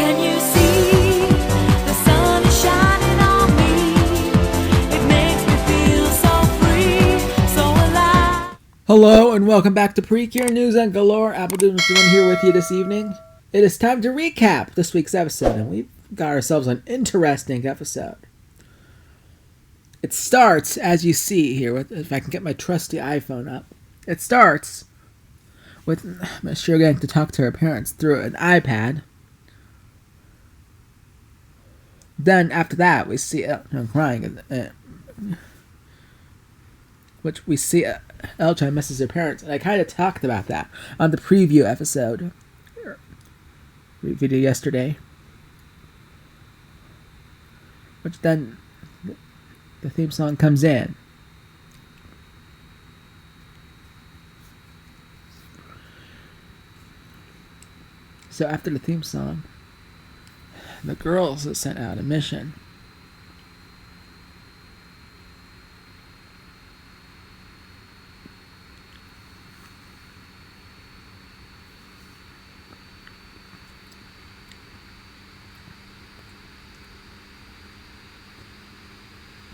Can you see the sun is shining on me? It makes me feel so free, so alive. Hello and welcome back to Precure News and Galore. Appledoom's doing here with you this evening. It is time to recap this week's episode, and we've got ourselves an interesting episode. It starts, as you see here, if I can get my trusty iPhone up. It starts with Miss getting to talk to her parents through an iPad. Then after that, we see Elle Chan crying, which we see Elle Chan misses her parents, and I kind of talked about that on the preview episode video yesterday. Which then the theme song comes in. So after the theme song, the girls are sent out a mission.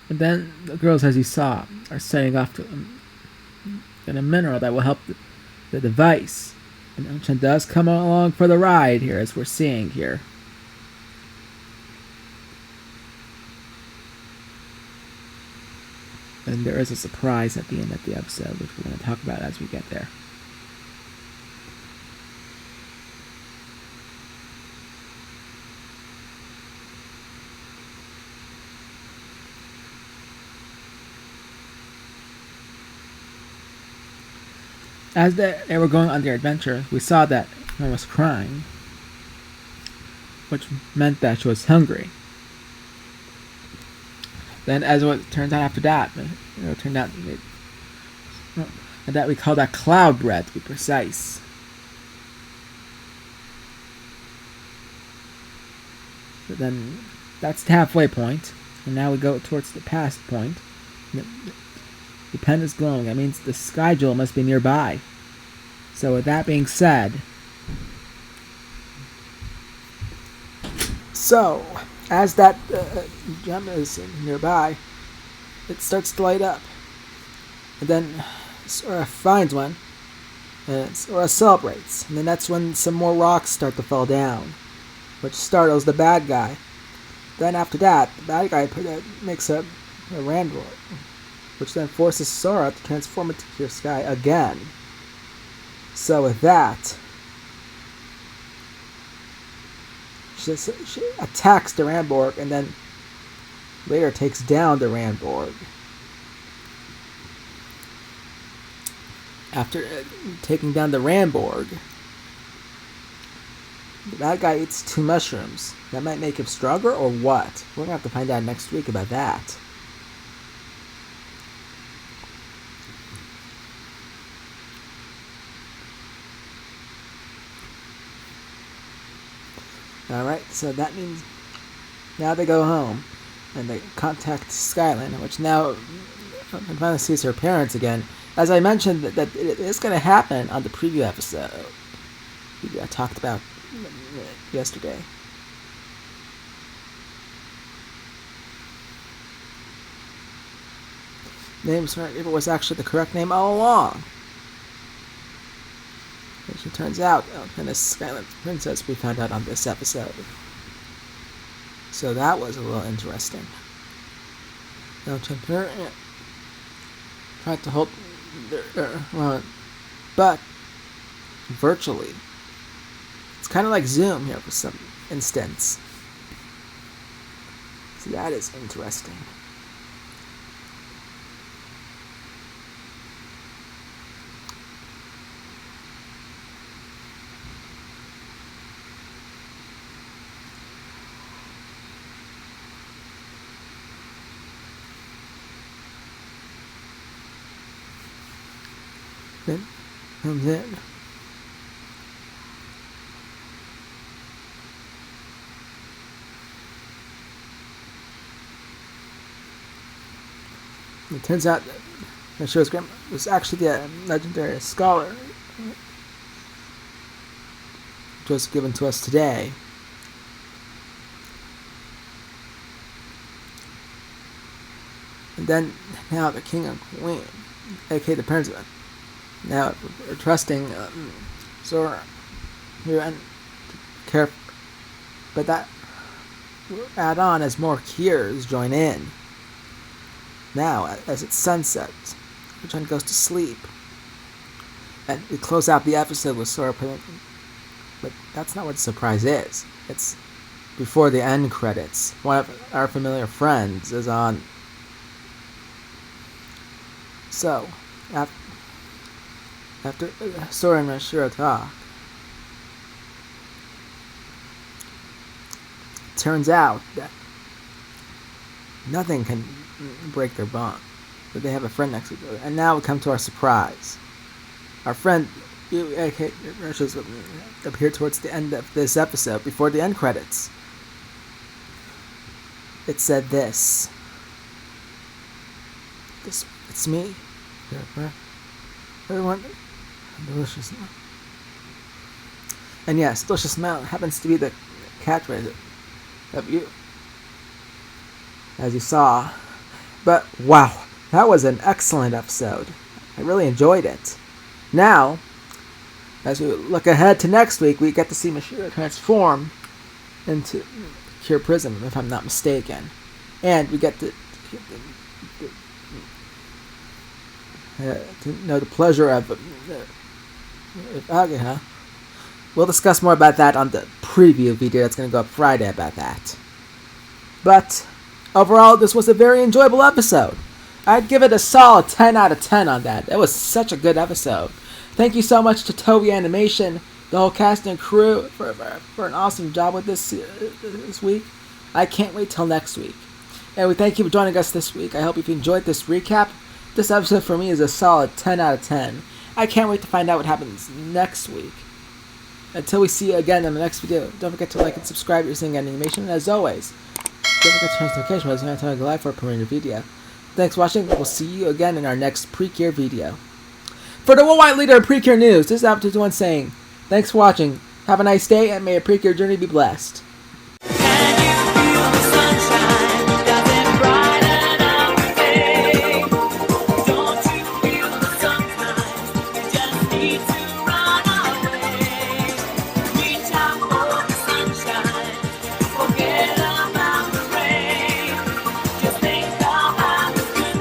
And then the girls, as you saw, are setting off to get a mineral that will help the device. And Elle Chan does come along for the ride here, as we're seeing here. And there is a surprise at the end of the episode, which we're going to talk about as we get there. As they were going on their adventure, we saw that Mom was crying, which meant that she was hungry. Then, as it turns out after that, it turned out that we call that cloud bread, to be precise. But then, that's the halfway point, and now we go towards the past point. The pen is glowing. That means the sky jewel must be nearby. So with that being said, as that gem is nearby, it starts to light up. And then Sora finds one, and Sora celebrates. And then that's when some more rocks start to fall down, which startles the bad guy. Then after that, the bad guy makes a randroid, which then forces Sora to transform into pure sky again. So with that, she attacks the Ramborg and then later takes down the Ramborg. After taking down the Ramborg, the bad guy eats 2 mushrooms. That might make him stronger or what? We're going to have to find out next week about that. Alright, so that means now they go home and they contact Skyline, which now finally sees her parents again. As I mentioned, that it is going to happen on the preview episode we talked about yesterday. Name Smart River was actually the correct name all along. Which it turns out, and this Skyline Princess we found out on this episode. So that was a little interesting. Elle Chan tried to hold but virtually. It's kind of like Zoom here for some instance. So that is interesting. Then comes in. It turns out that Sho's grandma was actually the legendary scholar, which was given to us today. And then, now the king and queen, aka the parents, now are trusting Sora here and care. But that will add on as more cures join in. Now, as it sunsets, Elle Chan goes to sleep. And we close out the episode with Sora putting. But that's not what the surprise is. It's before the end credits. One of our familiar friends is on. So, after Sora and Mashiro talk, it turns out that nothing can break their bond. That they have a friend next to each other. And now we come to our surprise. Our friend, aka appeared towards the end of this episode, before the end credits. It said this. It's me. Everyone, delicious. And yes, delicious smell happens to be the catchphrase of you, as you saw. But wow, that was an excellent episode. I really enjoyed it. Now, as we look ahead to next week, we get to see Mashiro transform into Pure Prism, if I'm not mistaken. And we get to know the pleasure of Agaha. We'll discuss more about that on the preview video that's going to go up Friday about that. But overall, this was a very enjoyable episode. I'd give it a solid 10 out of 10 on that. It was such a good episode. Thank you so much to Toei Animation, the whole cast and crew, for an awesome job with this week. I can't wait till next week. And we thank you for joining us this week. I hope you've enjoyed this recap. This episode for me is a solid 10 out of 10. I can't wait to find out what happens next week. Until we see you again in the next video, don't forget to like and subscribe if you're seeing animation. And as always, don't forget to turn notifications when it's time to go live for a premiere video. Thanks for watching. We'll see you again in our next Precure video. For the worldwide leader of Precure News, this is Aptitude One saying, thanks for watching, have a nice day, and may your Precure journey be blessed.